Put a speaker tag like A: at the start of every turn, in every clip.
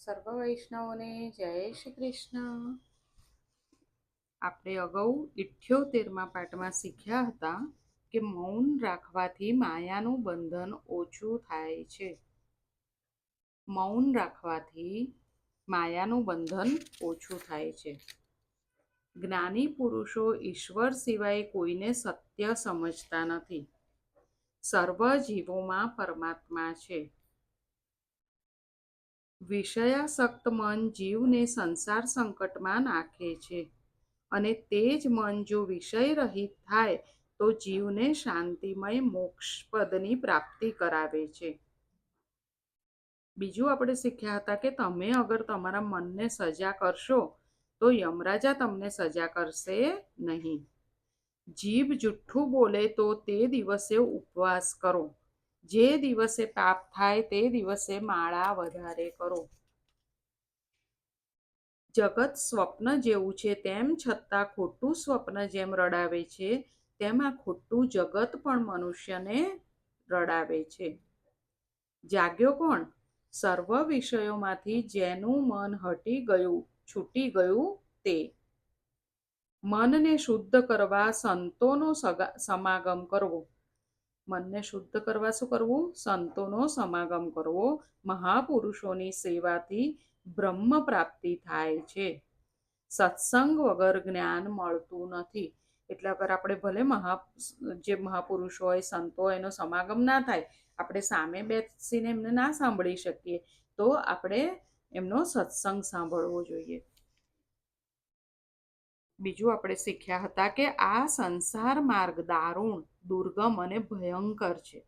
A: સર્વ વૈષ્ણવોને જય શ્રી કૃષ્ણ. આપણે અગાઉ 78મા પાઠમાં શીખ્યા હતા કે મૌન રાખવાથી માયાનું બંધન ઓછું થાય છે. મૌન રાખવાથી માયાનું બંધન ઓછું થાય છે. જ્ઞાની પુરુષો ઈશ્વર સિવાય કોઈને સત્ય સમજતા નથી. સર્વ જીવોમાં પરમાત્મા છે. વિષયાસક્ત મન જીવને સંસાર સંકટમાં નાખે છે અને તે જ મન જો વિષય રહિત થાય તો જીવને શાંતિમય મોક્ષપદની પ્રાપ્તિ કરાવે છે. બીજું આપણે શીખ્યા હતા કે તમે અગર તમારા મનને સજા કરશો તો યમરાજા તમને સજા કરશે નહીં. જીભ જુઠ્ઠું બોલે તો તે દિવસે ઉપવાસ કરો. જે દિવસે પાપ થાય તે દિવસે માળા વધારે કરો. જગત સ્વપ્ન જેવું છે તેમ છતાં ખોટું સ્વપ્ન જેમ રડાવે છે તેમ આ ખોટું જગત પણ મનુષ્યને રડાવે છે. જાગ્યો કોણ? સર્વ વિષયોમાંથી જેનું મન હટી ગયું, છૂટી ગયું તે. મનને શુદ્ધ કરવા સંતોનો સમાગમ કરવો. મનને શુદ્ધ કરવા શું કરવું? સંતોનો સમાગમ કરવો. મહાપુરુષોની સેવાથી બ્રહ્મ પ્રાપ્તિ થાય છે. સત્સંગ વગર જ્ઞાન મળતું નથી. એટલે અગર આપણે ભલે જે મહાપુરુષો હોય, સંતો હોય, એનો સમાગમ ના થાય, આપણે સામે બેસીને એમને ના સાંભળી શકીએ, તો આપણે એમનો સત્સંગ સાંભળવો જોઈએ. બીજું આપણે શીખ્યા હતા કે આ સંસાર માર્ગ દારૂણ, દુર્ગમ અને ભયંકર છે.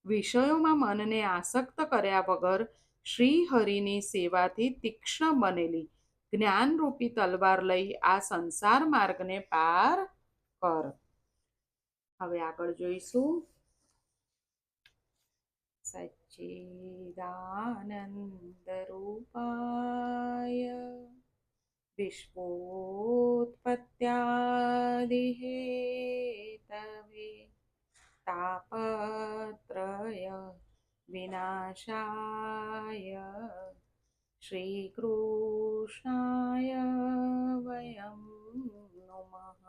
A: વિષયોમાં મનને આસક્ત કર્યા વગર શ્રી હરિની સેવાથી તીક્ષ્ણ બનેલી જ્ઞાનરૂપી તલવાર લઈ આ સંસાર માર્ગને પાર કર. હવે આગળ જોઈશું. સચ્ચિદાનંદ રૂપાય વિશ્વોત્પત્યાદિહેતવે તાપત્રય વિનાશાય શ્રી કૃષ્ણાય વયમ નમઃ.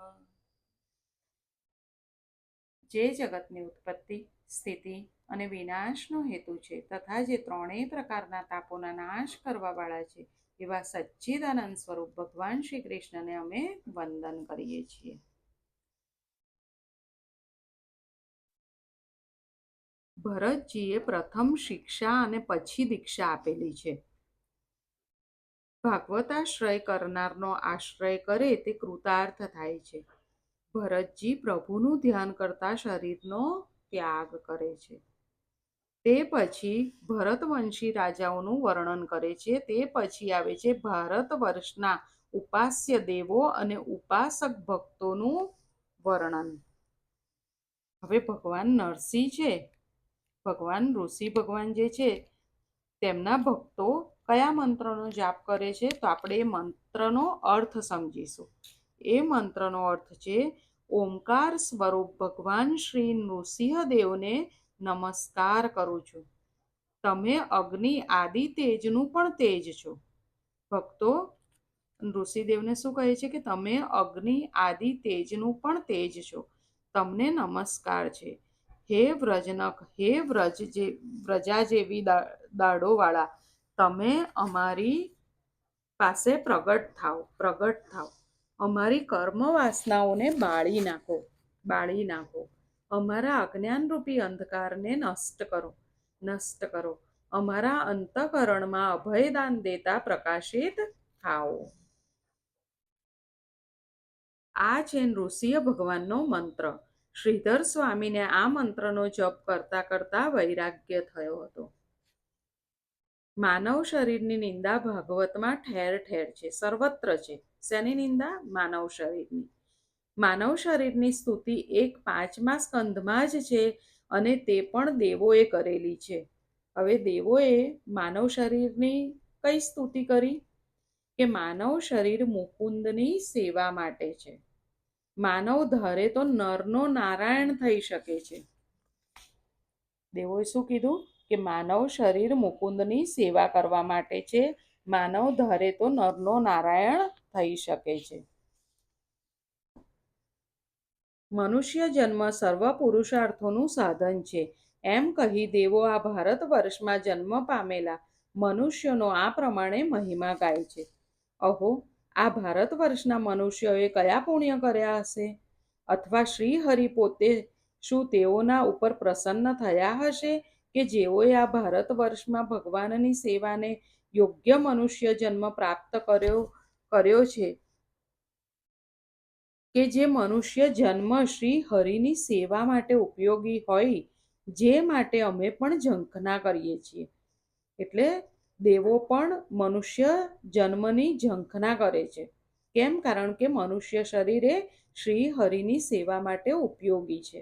A: જે જગતની ઉત્પત્તિ, સ્થિતિ અને વિનાશનો હેતુ છે તથા જે ત્રણેય પ્રકારના તાપોના નાશ કરવાવાળા છે એવા સચ્ચિદાનંદ સ્વરૂપ ભગવાન શ્રી કૃષ્ણને અમે વંદન કરીએ છીએ. ભરતજીએ પ્રથમ શિક્ષા અને પછી દીક્ષા આપેલી છે. ભાગવતાશ્રય કરનારનો આશ્રય કરે તે કૃતાર્થ થાય છે. ભરતજી પ્રભુનું ધ્યાન કરતા શરીરનો ત્યાગ કરે છે. તે પછી ભરતવંશી રાજાઓનું વર્ણન કરે છે. તે પછી આવે છે ભારત વર્ષના ઉપાસ્ય દેવો અને ઉપાસક ભક્તોનું વર્ણન. હવે ભગવાન નરસિંહ છે, ભગવાન ઋષિ ભગવાન જે છે તેમના ભક્તો કયા મંત્રનો જાપ કરે છે તો આપણે એ મંત્રનો અર્થ સમજીશું. એ મંત્રનો અર્થ છે ઓમકાર સ્વરૂપ ભગવાન શ્રી નૃસિંહદેવને નમસ્કાર કરું છું. તમે અગ્નિ આદિ તેજનું પણ તેજ છો. ભક્તો ઋષિદેવને શું કહે છે કે તમે અગ્નિ આદિ તેજનું પણ તેજ છો. તમને નમસ્કાર છે. હે વ્રજનક, હે વ્રજા જેવી દાઢોવાળા, તમે અમારી પાસે પ્રગટ થાવ. અમારી કર્મ વાસનાઓને બાળી નાખો. અમારા અજ્ઞાનરૂપી અંધકારને નષ્ટ કરો. અમારા અંતઃકરણમાં અભયદાન દેતા પ્રકાશિત થાઓ. આ છે નૃસિંહ ભગવાનનો મંત્ર. શ્રીધર સ્વામીને આ મંત્રનો જપ કરતા કરતા વૈરાગ્ય થયો હતો. માનવ શરીરની નિંદા ભાગવતમાં ઠેર ઠેર છે, સર્વત્ર છે. શેની નિંદા? માનવ શરીરની. માનવ શરીરની સ્તુતિ 5મા સ્કંધમાં જ છે અને તે પણ દેવોએ કરેલી છે. હવે દેવોએ માનવ શરીરની કઈ સ્તુતિ કરી? કે માનવ શરીર મુકુંદની સેવા માટે છે. માનવ ધારે તો નરનો નારાયણ થઈ શકે છે. દેવોએ શું કીધું? કે માનવ શરીર મુકુંદની સેવા કરવા માટે છે. માનવ ધારે તો નરનો નારાયણ થઈ શકે છે. મનુષ્ય જન્મ સર્વ પુરુષાર્થોનું સાધન છે, એમ કહી દેવો આ ભારત વર્ષમાં જન્મ પામેલા મનુષ્યનો આ પ્રમાણે મહિમા ગાય છે. અહો, આ ભારત વર્ષના મનુષ્યોએ કયા પુણ્ય કર્યા હશે? અથવા શ્રી હરિ પોતે શું તેઓના ઉપર પ્રસન્ન થયા હશે કે જેઓએ આ ભારત વર્ષમાં ભગવાનની સેવાને યોગ્ય મનુષ્ય જન્મ પ્રાપ્ત કર્યો છે, કે જે મનુષ્ય જન્મ શ્રી હરિની સેવા માટે ઉપયોગી હોય, જે માટે અમે પણ ઝંખના કરીએ છીએ. એટલે દેવો પણ મનુષ્ય જન્મની ઝંખના કરે છે. કેમ? કારણ કે મનુષ્ય શરીર એ શ્રી હરિની સેવા માટે ઉપયોગી છે.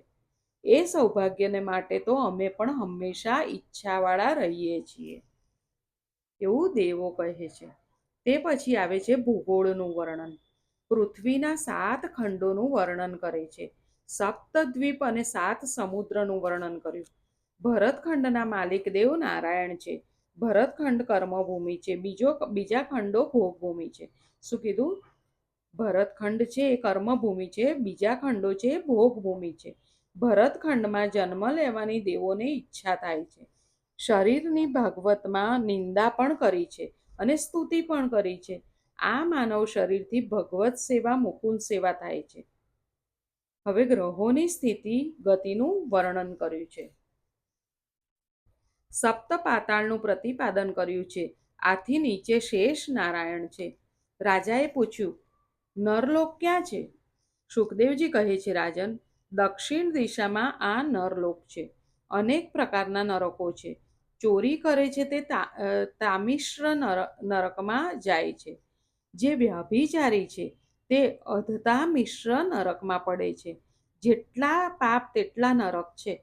A: એ સૌભાગ્યને માટે તો અમે પણ હંમેશા ઈચ્છાવાળા રહીએ છીએ, એવું દેવો કહે છે. તે પછી આવે છે ભૂગોળનું વર્ણન. પૃથ્વીના 7 ખંડોનું વર્ણન કરે છે. સપ્તદ્વીપ અને 7 સમુદ્રનું વર્ણન કર્યું. ભરતખંડના માલિક દેવ નારાયણ છે. ભરતખંડ કર્મભૂમિ છે, બીજા ખંડો ભોગભૂમિ છે. શું કીધું? ભરતખંડ છે એ કર્મભૂમિ છે, બીજા ખંડો છે ભોગભૂમિ છે. ભરતખંડમાં જન્મ લેવાની દેવોને ઈચ્છા થાય છે. શરીરની ભાગવતમાં નિંદા પણ કરી છે અને સ્તુતિ પણ કરી છે. આ માનવ શરીરથી ભગવત સેવા મુકુંદ સેવા થાય છે. હવે ગ્રહોની સ્થિતિ ગતિનું વર્ણન કર્યું છે. સપ્ત પાતાળનું પ્રતિપાદન કર્યું છે. આથી નીચે શેષ નારાયણ છે. રાજાએ પૂછ્યું, નરલોક ક્યાં છે? સુખદેવજી કહે છે, રાજન, દક્ષિણ દિશામાં આ નરલોક છે. અનેક પ્રકારના નરકો છે. ચોરી કરે છે તે તામિશ્ર નરકમાં જાય છે. જે વ્યભિચારી છે તે અધતા મિશ્ર નરકમાં પડે છે. જેટલા પાપ તેટલા નરક છે.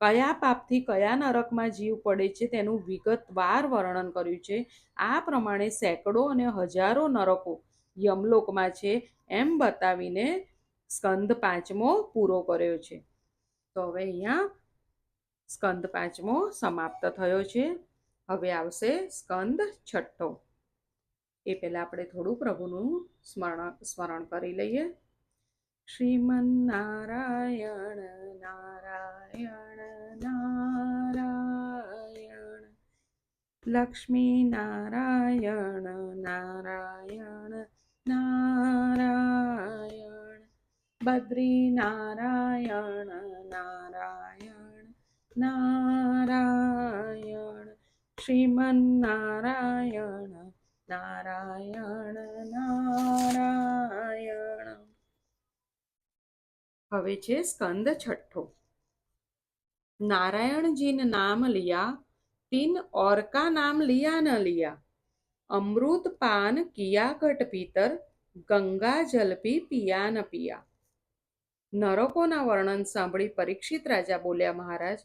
A: કયા પાપથી કયા નરકમાં જીવ પડે છે તેનું વિગતવાર વર્ણન કર્યું છે. આ પ્રમાણે સેંકડો અને હજારો નરકો યમલોકમાં છે, એમ બતાવીને સ્કંદ 5મો પૂરો કર્યો છે. તો હવે અહીંયા સ્કંદ 5મો સમાપ્ત થયો છે. હવે આવશે સ્કંદ 6. એ પહેલા આપણે થોડું પ્રભુનું સ્મરણ કરી લઈએ. શ્રીમન્નારાયણ નારાયણ નારાયણ, લક્ષ્મી નારાયણ નારાયણ નારાયણ, બદ્રી નારાયણ નારાયણ નારાયણ, શ્રીમન્નારાયણ નારાયણ નારાયણ. હવે છે સ્કંદ 6. नारायण नाम लिया, तीन और का नाम लिया न लिया. अमृत पान किया घट भीतर, गंगा जल पी पिया न पिया. નરકોના વર્ણન સાંભળી પરીક્ષિત રાજા બોલ્યા, મહારાજ,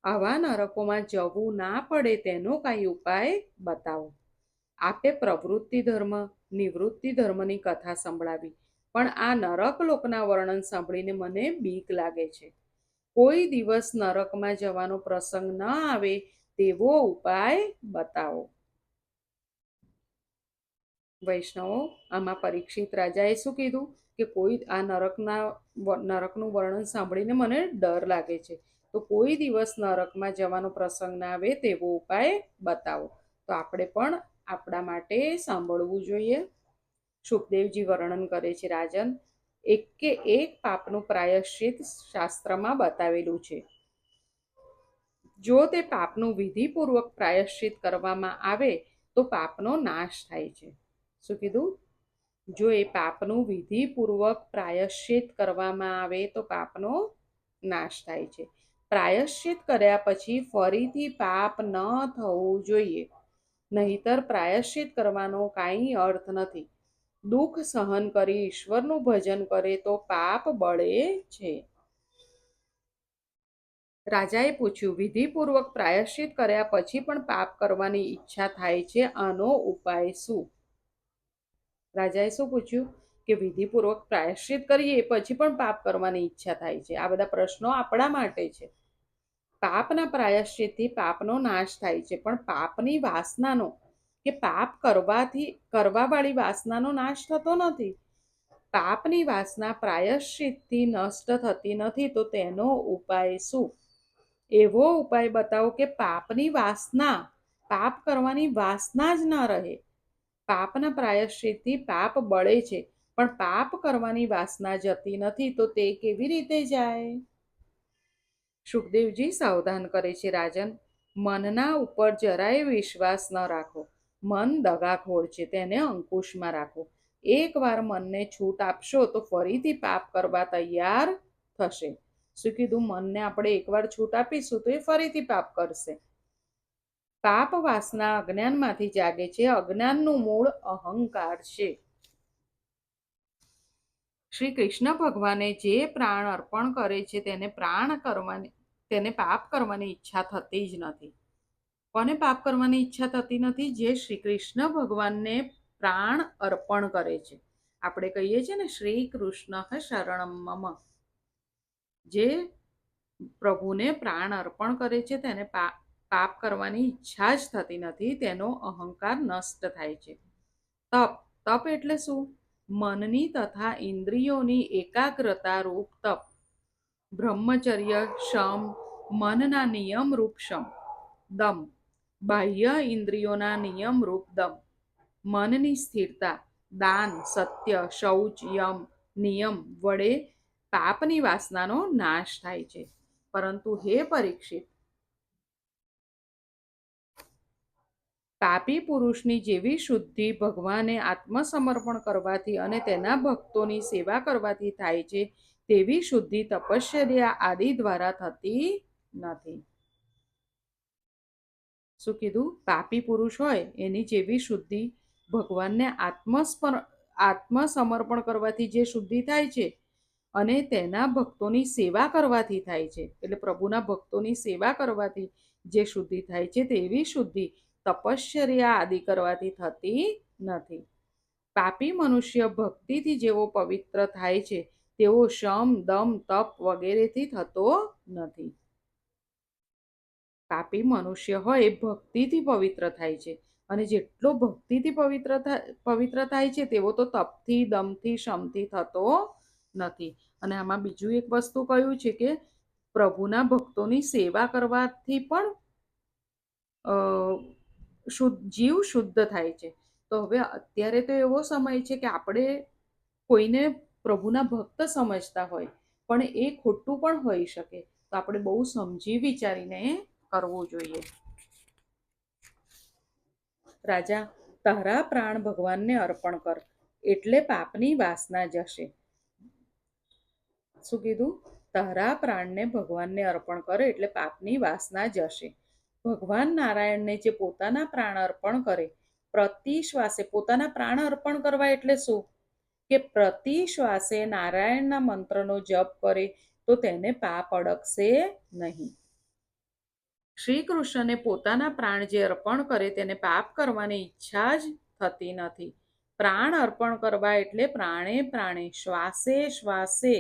A: આવા નરકોમાં જવું ના પડે તેનો કાંઈ ઉપાય બતાવો. આપે પ્રવૃત્તિ ધર્મ, નિવૃત્તિ ધર્મની કથા સંભળાવી, પણ આ નરક લોકના વર્ણન સાંભળીને મને બીક લાગે છે. કોઈ દિવસ નરકમાં જવાનો પ્રસંગ ન આવે તેવો ઉપાય બતાવો. વૈષ્ણવો, આમાં પરીક્ષિત રાજાએ શું કીધું કે કોઈ આ નરકનું વર્ણન સાંભળીને મને ડર લાગે છે, તો કોઈ દિવસ નરકમાં જવાનો પ્રસંગ ના આવે તેવો ઉપાય બતાવો. તો આપણે પણ આપણા માટે સાંભળવું જોઈએ. સુખદેવજી વર્ણન કરે છે, રાજન, એક કે એક પાપનું પ્રાયશ્ચિત શાસ્ત્રમાં બતાવેલું છે. જો તે પાપનું વિધિપૂર્વક પ્રાયશ્ચિત કરવામાં આવે તો પાપનો નાશ થાય છે. શું કીધું? જો એ પાપનું વિધિપૂર્વક પ્રાયશ્ચિત કરવામાં આવે તો પાપનો નાશ થાય છે. પ્રાયશ્ચિત કર્યા પછી ફરીથી પાપ ન થવું જોઈએ, નહીતર પ્રાયશ્ચિત કરવાનો કાંઈ અર્થ નથી. દુઃખ સહન કરી ઈશ્વરનું ભજન કરે તો પાપ બળે છે. રાજાએ પૂછ્યું, વિધિપૂર્વક પ્રાયશ્ચિત કર્યા પછી પણ પાપ કરવાની ઈચ્છા થાય છે, આનો ઉપાય શું? રાજાએ શું પૂછ્યું કે વિધિપૂર્વક પ્રાયશ્ચિત કરીએ પછી પણ પાપ કરવાની ઈચ્છા થાય છે. આ બધા પ્રશ્નો આપણા માટે છે. પાપના પ્રાયશ્ચિતથી પાપનો નાશ થાય છે, પણ પાપની વાસનાનો કે પાપ કરવાવાળી વાસનાનો નાશ થતો નથી. પાપની વાસના પ્રાયશ્ચિતથી નષ્ટ થતી નથી, તો તેનો ઉપાય શું? એવો ઉપાય બતાવો કે પાપ કરવાની વાસના જ ન રહે. પાપના પ્રાયશ્ચિતથી પાપ બળે છે, પણ પાપ કરવાની વાસના જતી નથી, તો તે કેવી રીતે જાય? સુખદેવજી સાવધાન કરે છે, રાજન, મનના ઉપર જરાય વિશ્વાસ ન રાખો. મન દગાખોર છે, તેને અંકુશમાં રાખો. એકવાર મનને છૂટ આપશો તો ફરીથી પાપ કરવા તૈયાર થશે. શું કીધું? મનને આપણે એકવાર છૂટ આપીશું તો એ ફરીથી પાપ કરશે. પાપ વાસના અજ્ઞાનમાંથી જાગે છે. અજ્ઞાનનું મૂળ અહંકાર છે. શ્રી કૃષ્ણ ભગવાને જે પ્રાણ અર્પણ કરે છે તેને પાપ કરવાની ઈચ્છા થતી જ નથી. કોને પાપ કરવાની ઈચ્છા થતી નથી? જે શ્રી કૃષ્ણ ભગવાનને પ્રાણ અર્પણ કરે છે. આપણે કહીએ છીએ ને, શ્રી કૃષ્ણ શરણમ મમ. જે પ્રભુને પ્રાણ અર્પણ કરે છે તેને પાપ કરવાની ઈચ્છા જ થતી નથી. તેનો અહંકાર નષ્ટ થાય છે. તપ એટલે શું? મનની તથા ઇન્દ્રિયોની એકાગ્રતા રૂપ તપ. બ્રહ્મચર્ય, શમ, મનના નિયમ રૂપ શમ. દમ, બાહ્ય ઇન્દ્રિયોના નિયમ રૂપ દમ. મનની સ્થિરતા, દાન, સત્ય, શૌચ, યમ, નિયમ વડે પાપની વાસનાનો નાશ થાય છે. પરંતુ હે પરીક્ષિત, પાપી પુરુષની જેવી શુદ્ધિ ભગવાને આત્મસમર્પણ કરવાથી અને તેના ભક્તોની સેવા કરવાથી થાય છે, તેવી શુદ્ધિ તપશ્ચર્યા આદિ દ્વારા થતી નથી. શું કીધું? પાપી પુરુષ હોય એની જેવી શુદ્ધિ ભગવાનને આત્મસમર્પણ કરવાથી જે શુદ્ધિ થાય છે અને તેના ભક્તોની સેવા કરવાથી થાય છે, એટલે પ્રભુના ભક્તોની સેવા કરવાથી જે શુદ્ધિ થાય છે તેવી શુદ્ધિ તપશ્ચર્યા આદિ કરવાથી થતી નથી. પાપી મનુષ્ય ભક્તિથી જેવો પવિત્ર થાય છે તેવો શમ, દમ, તપ વગેરેથી થતો નથી. પાપી મનુષ્ય હોય એ ભક્તિથી પવિત્ર થાય છે, અને જેટલો ભક્તિથી પવિત્ર થાય છે તેવો તો તપથી, દમથી, શમથી થતો નથી. અને આમાં બીજું એક વસ્તુ કહ્યું છે કે પ્રભુના ભક્તોની સેવા કરવાથી પણ જીવ શુદ્ધ થાય છે. તો હવે અત્યારે તો એવો સમય છે કે આપણે કોઈને પ્રભુના ભક્ત સમજતા હોય, પણ એ ખોટું પણ હોઈ શકે. તો આપણે બહુ સમજી વિચારીને કરવું જોઈએ. રાજા, તારા પ્રાણ ભગવાનને અર્પણ કર, એટલે પાપની વાસના જશે. શું કીધું? તારા પ્રાણને ભગવાનને અર્પણ કર એટલે પાપની વાસના જશે. ભગવાન નારાયણને જે પોતાના પ્રાણ અર્પણ કરે, પ્રતિ શ્વાસે પોતાના પ્રાણ અર્પણ કરવા એટલે શું? કે પ્રતિ શ્વાસે નારાયણના મંત્રનો જપ કરે તો તેને પાપ અડકશે નહીં. શ્રી કૃષ્ણને પોતાના પ્રાણ જે અર્પણ કરે તેને પાપ કરવાની ઈચ્છા જ થતી નથી. પ્રાણ અર્પણ કરવા એટલે પ્રાણે પ્રાણે, શ્વાસે શ્વાસે,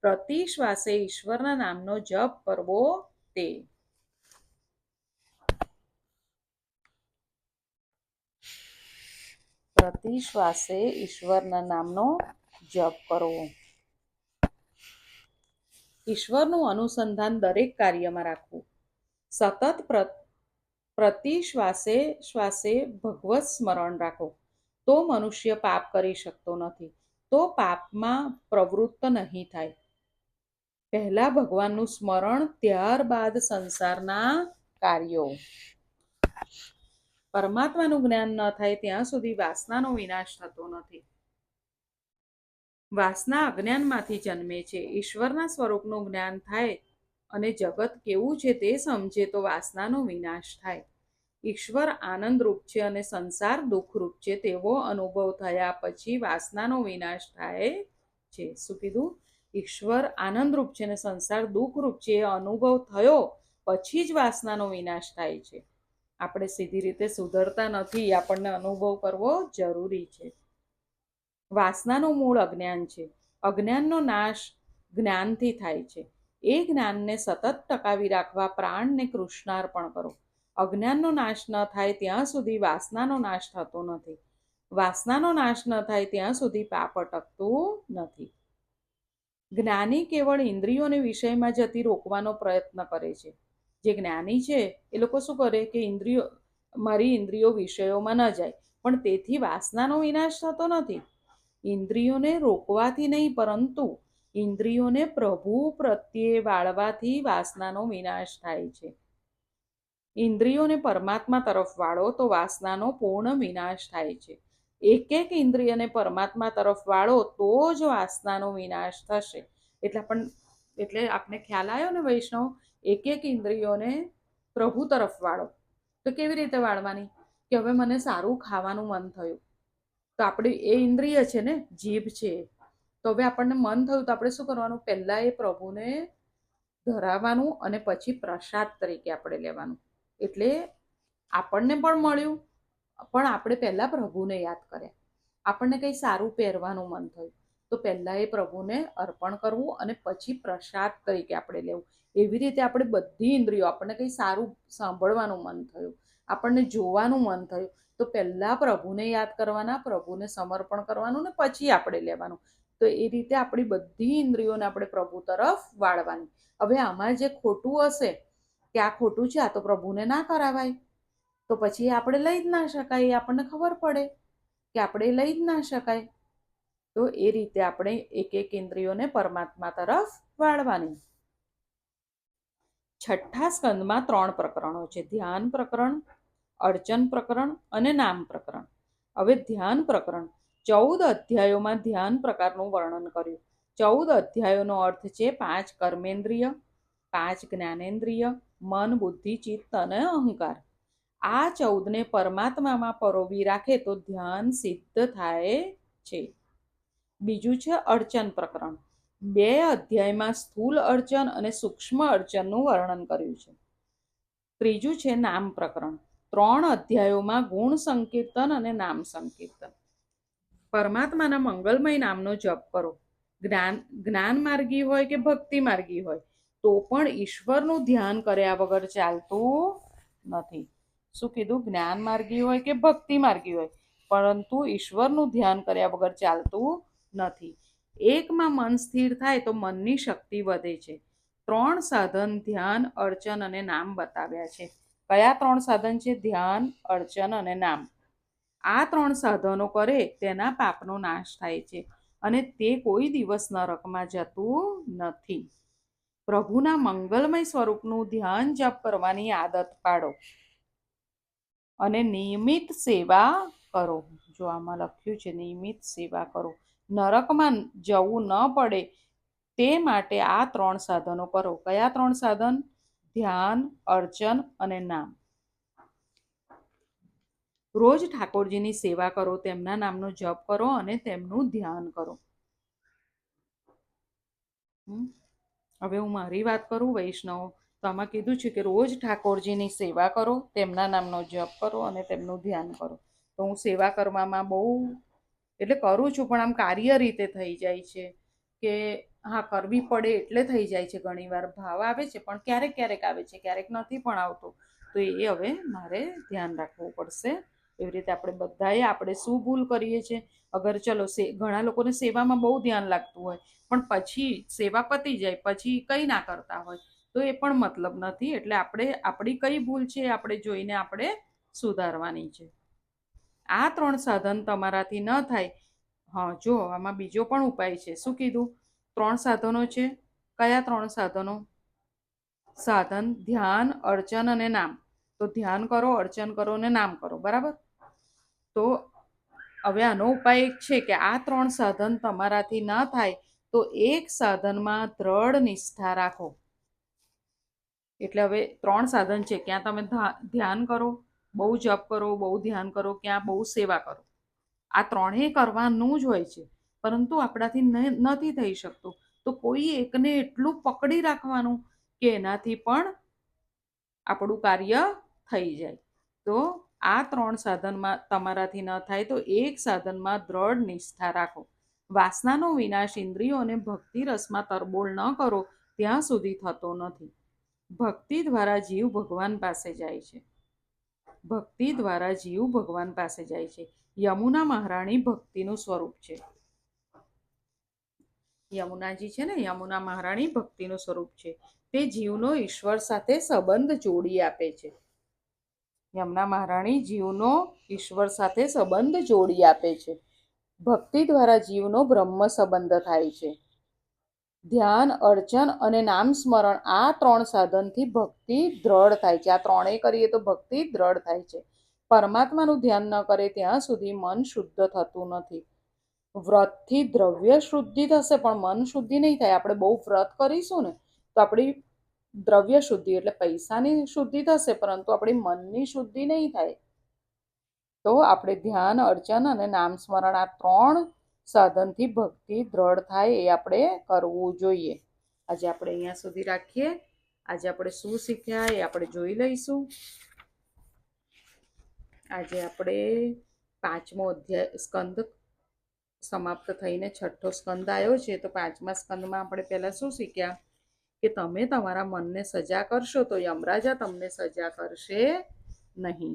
A: પ્રતિ શ્વાસે ઈશ્વરના નામનો જપ કરવો તે. પ્રતિ શ્વાસે ઈશ્વરના નામનો જપ કરવો. ઈશ્વરનું અનુસંધાન દરેક કાર્યમાં રાખવું. સતત પ્રતિ શ્વાસે ભગવત સ્મરણ રાખો. તો મનુષ્ય પાપ કરી શકતો નથી, તો પાપમાં પ્રવૃત્ત નહીં થાય. પહેલા ભગવાનનું સ્મરણ, ત્યારબાદ સંસારના કાર્યો. પરમાત્માનું જ્ઞાન ન થાય ત્યાં સુધી વાસનાનો વિનાશ થતો નથી. વાસના અજ્ઞાનમાંથી જન્મે છે. ઈશ્વરના સ્વરૂપનું જ્ઞાન થાય અને જગત કેવું છે તે સમજે તો વાસનાનો વિનાશ થાય. ઈશ્વર આનંદરૂપ છે અને સંસાર દુઃખરૂપ છે તેવો અનુભવ થયા પછી વાસનાનો વિનાશ થાય છે. શું કીધું? ઈશ્વર આનંદરૂપ છે અને સંસાર દુઃખરૂપ છે એ અનુભવ થયો પછી જ વાસનાનો વિનાશ થાય છે. આપણે સીધી રીતે સુધરતા નથી, આપણને અનુભવ કરવો જરૂરી છે. વાસનાનું મૂળ અજ્ઞાન છે. અજ્ઞાનનો નાશ જ્ઞાનથી થાય છે. એ જ્ઞાનને સતત ટકાવી રાખવા પ્રાણને કૃષ્ણાર્પણ કરો. અજ્ઞાનનો નાશ ન થાય ત્યાં સુધી વાસનાનો નાશ થતો નથી. વાસનાનો નાશ ન થાય ત્યાં સુધી પાપ અટકતું નથી. જ્ઞાની કેવળ ઇન્દ્રિયોને વિષયમાં જતી રોકવાનો પ્રયત્ન કરે છે. જે જ્ઞાની છે એ લોકો શું કરે કે મારી ઇન્દ્રિયો વિષયોમાં ન જાય, પણ તેથી વાસનાનો વિનાશ થતો નથી. ઇન્દ્રિયોને રોકવાથી નહીં, પરંતુ ઇન્દ્રિયોને પ્રભુ પ્રત્યે વાળવાથી વાસનાનો વિનાશ થાય છે. ઇન્દ્રિયોને પરમાત્મા તરફ વાળો તો વાસનાનો પૂર્ણ વિનાશ થાય છે. એક એક ઇન્દ્રિયને પરમાત્મા તરફ વાળો તો જ વાસનાનો વિનાશ થશે. એટલે આપણે ખ્યાલ આવ્યો ને વૈષ્ણવ, એક એક ઇન્દ્રિયોને પ્રભુ તરફ વાળો. તો કેવી રીતે વાળવાની? કે હવે મને સારું ખાવાનું મન થયું, તો આપણી એ ઇન્દ્રિય છે ને, જીભ છે, તો હવે આપણને મન થયું તો આપણે શું કરવાનું? પહેલાં એ પ્રભુને ધરાવવાનું અને પછી પ્રસાદ તરીકે આપણે લેવાનું. એટલે આપણને પણ મળ્યું, પણ આપણે પહેલાં પ્રભુને યાદ કર્યા. આપણને કંઈ સારું પહેરવાનું મન થયું તો પહેલાં એ પ્રભુને અર્પણ કરવું અને પછી પ્રસાદ તરીકે આપણે લેવું. એવી રીતે આપણે બધી ઇન્દ્રિયો, આપણને કંઈ સારું સાંભળવાનું મન થયું, આપણને જોવાનું મન થયું, તો પહેલાં પ્રભુને યાદ કરવાના, પ્રભુને સમર્પણ કરવાનું ને પછી આપણે લેવાનું. તો એ રીતે આપણી બધી ઇન્દ્રિયોને આપણે પ્રભુ તરફ વાળવાની. હવે આમાં જે ખોટું હશે કે આ ખોટું છે, આ તો પ્રભુને ના કરાવાય, તો પછી આપણે લઈ જ ના શકાય. એ આપણને ખબર પડે કે આપણે લઈ જ ના શકાય. તો એ રીતે આપણે એક એક ઇન્દ્રિયોને પરમાત્મા તરફ વાળવાની. છઠ્ઠા સ્કંદમાં 3 પ્રકરણો છે: ધ્યાન પ્રકરણ, અર્ચન પ્રકરણ અને નામ પ્રકરણ. હવે ધ્યાન પ્રકરણ 14 અધ્યાયોમાં ધ્યાન પ્રકારનું વર્ણન કર્યું. 14 અધ્યાયોનો અર્થ છે 5 કર્મેન્દ્રિય, 5 જ્ઞાનેન્દ્રિય, મન, બુદ્ધિ, ચિત્ત અને અહંકાર. આ 14ને પરમાત્મામાં પરોવી રાખે તો ધ્યાન સિદ્ધ થાય છે. બીજું છે અર્ચન પ્રકરણ. 2 અધ્યાયમાં સ્થૂલ અર્ચન અને સૂક્ષ્મ અર્ચનનું વર્ણન કર્યું છે. ત્રીજું છે નામ પ્રકરણ. 3 અધ્યાયોમાં ગુણ સંકીર્તન અને નામ સંકીર્તન. પરમાત્માના મંગલમય નામનો જપ કરો. જ્ઞાન માર્ગી હોય કે ભક્તિ માર્ગી હોય તો પણ ઈશ્વરનું ધ્યાન કર્યા વગર ચાલતું નથી. શું કીધું? જ્ઞાન માર્ગી હોય કે ભક્તિ માર્ગી હોય, પરંતુ ઈશ્વરનું ધ્યાન કર્યા વગર ચાલતું નથી. એકમાં મન સ્થિર થાય તો મનની શક્તિ વધે છે. 3 સાધન ધ્યાન, અર્ચન અને નામ બતાવ્યા છે. કયા 3 સાધન છે? ધ્યાન, અર્ચન અને નામ. આ 3 સાધનો કરે તેના પાપનો નાશ થાય છે અને તે કોઈ દિવસ નરકમાં જતું નથી. પ્રભુના મંગલમય સ્વરૂપનું ધ્યાન જપ કરવાની આદત પાડો અને નિયમિત સેવા કરો. જો આમાં લખ્યું છે નિયમિત સેવા કરો. નરકમાં જવું ન પડે તે માટે આ 3 સાધનો કરો. કયા 3 સાધન? ધ્યાન, અર્ચન અને નામ. રોજ ઠાકોરજીની સેવા કરો, તેમના નામનો જપ કરો અને તેમનું ધ્યાન કરો. હવે હું મારી વાત કરું વૈષ્ણવ, તો આમાં કીધું છે કે રોજ ઠાકોરજીની સેવા કરો, તેમના નામનો જપ કરો અને તેમનું ધ્યાન કરો. તો હું સેવા કરવામાં બહુ એટલે કરું છું, પણ આમ કાર્ય રીતે થઈ જાય છે કે હા કરવી પડે એટલે થઈ જાય છે. ઘણીવાર ભાવ આવે છે, પણ ક્યારેક ક્યારેક આવે છે, ક્યારેક નથી પણ આવતો. તો એ હવે મારે ધ્યાન રાખવું પડશે. એવી રીતે આપણે બધાએ આપણે શું ભૂલ કરીએ છીએ? અગર ચલો ઘણા લોકોને સેવામાં બહુ ધ્યાન લાગતું હોય, પણ પછી સેવા પતી જાય પછી કંઈ ના કરતા હોય, તો એ પણ મતલબ નથી. એટલે આપણે આપણી કઈ ભૂલ છે આપણે જોઈને આપણે સુધારવાની છે. આ 3 સાધન તમારાથી ન થાય, હા જો આમાં બીજો પણ ઉપાય છે. શું કીધું? 3 સાધનો છે. કયા 3 સાધનો? સાધન ધ્યાન, અર્ચન અને નામ. તો ધ્યાન કરો, અર્ચન કરો અને નામ કરો, બરાબર? તો હવે આનો ઉપાય એક છે કે આ 3 સાધન તમારાથી ન થાય તો એક સાધનમાં દ્રઢ નિષ્ઠા રાખો. એટલે હવે 3 સાધન છે. ક્યાં તમે ધ્યાન કરો, બહુ જપ કરો, બહુ ધ્યાન કરો, ક્યાં બહુ સેવા કરો. આ 3 કરવાનું જ હોય છે, પરંતુ આપણાથી નથી થઈ શકતું. તો કોઈ એકને એટલું પકડી રાખવાનું કે એનાથી પણ આપણું કાર્ય થઈ જાય. તો આ 3 સાધનમાં તમારાથી ન થાય તો એક સાધનમાં દ્રઢ નિષ્ઠા રાખો. વાસનાનો વિનાશ, ઇન્દ્રિયો અને ભક્તિ રસમાં તરબોળ ન કરો ત્યાં સુધી થતો નથી. ભક્તિ દ્વારા જીવ ભગવાન પાસે જાય છે. ભક્તિ દ્વારા જીવ ભગવાન પાસે જાય છે. યમુના મહારાણી ભક્તિનું સ્વરૂપ છે. યમુનાજી છે ને, યમુના મહારાણી ભક્તિનું સ્વરૂપ છે. તે જીવનો ઈશ્વર સાથે સંબંધ જોડી આપે છે. યમુના મહારાણી જીવનો ઈશ્વર સાથે સંબંધ જોડી આપે છે. ભક્તિ દ્વારા જીવનો બ્રહ્મ સંબંધ થાય છે. ધ્યાન, અર્ચન અને નામ સ્મરણ, આ 3 સાધનથી ભક્તિ દ્રઢ થાય છે. આ ત્રણેય કરીએ તો ભક્તિ દ્રઢ થાય છે. પરમાત્માનું ધ્યાન ન કરે ત્યાં સુધી મન શુદ્ધ થતું નથી. વ્રતથી દ્રવ્ય શુદ્ધિ થશે પણ મન શુદ્ધિ નહીં થાય. આપણે બહુ વ્રત કરીશું ને તો આપણી દ્રવ્ય શુદ્ધિ એટલે પૈસાની શુદ્ધિ થશે, પરંતુ આપણી મનની શુદ્ધિ નહીં થાય. તો આપણે ધ્યાન, અર્ચન અને નામ સ્મરણ, આ 3 સાધનથી ભક્તિ દ્રઢ થાય એ આપણે કરવું જોઈએ. આજે આપણે અહીંયા સુધી રાખીએ. આજે આપણે શું શીખ્યા એ આપણે જોઈ લઈશું. આજે આપણે 5મો અધ્યાય સ્કંદ સમાપ્ત થઈને 6ઠ્ઠો સ્કંદ આવ્યો છે. તો 5મા સ્કંદમાં આપણે પહેલાં શું શીખ્યા કે તમે તમારા મનને સજા કરશો તો યમરાજા તમને સજા કરશે નહીં.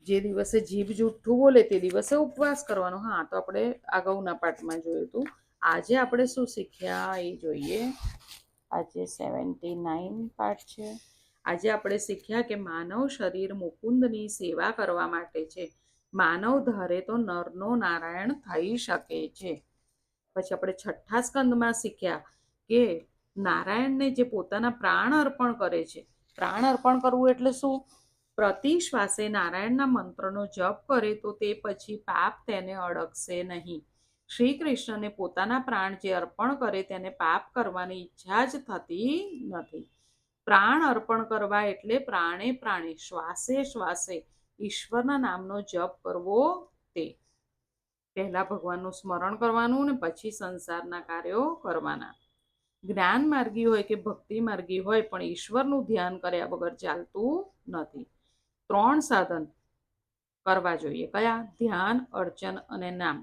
A: જે દિવસે જીભ જૂઠું બોલે તે દિવસે ઉપવાસ કરવાનો. હા, તો આપણે અગાઉના પાઠમાં જોયું હતું. આજે આપણે શું શીખ્યા એ જોઈએ. આજે 79 પાઠ છે. આજે આપણે શીખ્યા કે માનવ શરીર મુકુંદની સેવા કરવા માટે છે. માનવ ધારે તો નરનો નારાયણ થઈ શકે છે. પછી આપણે 6ઠ્ઠા સ્કંદમાં શીખ્યા કે નારાયણને જે પોતાના પ્રાણ અર્પણ કરે છે. પ્રાણ અર્પણ કરવું એટલે શું? પ્રતિ શ્વાસે નારાયણના મંત્રનો જપ કરે તો તે પછી પાપ તેને અડકશે નહીં. શ્રી કૃષ્ણને પોતાના પ્રાણ જે અર્પણ કરે તેને પાપ કરવાની ઈચ્છા જ થતી નથી. પ્રાણ અર્પણ કરવા એટલે પ્રાણે પ્રાણે, શ્વાસે શ્વાસે ઈશ્વરના નામનો જપ કરવો. તે પહેલા ભગવાનનું સ્મરણ કરવાનું ને પછી સંસારના કાર્યો કરવાના. જ્ઞાન માર્ગી હોય કે ભક્તિ માર્ગી હોય પણ ઈશ્વરનું ધ્યાન કર્યા વગર ચાલતું નથી. 3 સાધન કરવા જોઈએ. કયા? ધ્યાન, અર્ચન અને નામ.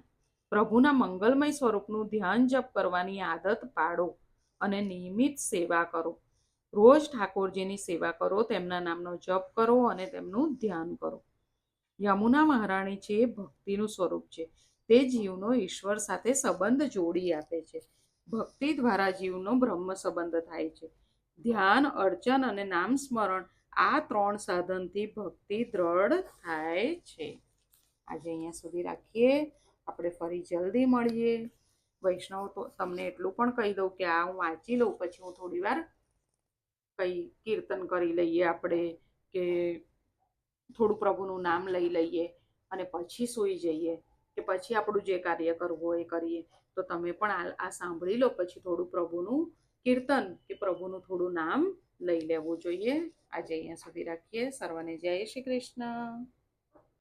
A: પ્રભુના મંગલમય સ્વરૂપનું ધ્યાન જપ કરવાની આદત પાડો અને નિયમિત સેવા કરો. રોજ ઠાકોરજીની સેવા કરો, તેમના નામનો જપ કરો અને તેમનું ધ્યાન કરો. યમુના મહારાણી છે એ ભક્તિનું સ્વરૂપ છે. તે જીવનો ઈશ્વર સાથે સંબંધ જોડી આપે છે. ભક્તિ દ્વારા જીવનો બ્રહ્મ સંબંધ થાય છે. ધ્યાન, અર્ચન અને નામ સ્મરણ, આ 3 સાધનથી ભક્તિ દ્રઢ થાય છે. આજે અહીંયા સુધી રાખીએ. આપણે ફરી જલ્દી મળીએ. વૈષ્ણવ તો તમને એટલું પણ કહી દઉં કે આ હું વાંચી લઉં પછી હું થોડી વાર કંઈ કીર્તન કરી લઈએ આપણે, કે થોડું પ્રભુનું નામ લઈ લઈએ અને પછી સૂઈ જઈએ, કે પછી આપણું જે કાર્ય કરવું હોય એ કરીએ. તો તમે પણ આ સાંભળી લો, પછી થોડું પ્રભુનું કીર્તન કે પ્રભુનું થોડું નામ લઈ લેવું જોઈએ. આજે અહીંયા સુધી રાખીએ. સર્વને જય શ્રી કૃષ્ણ.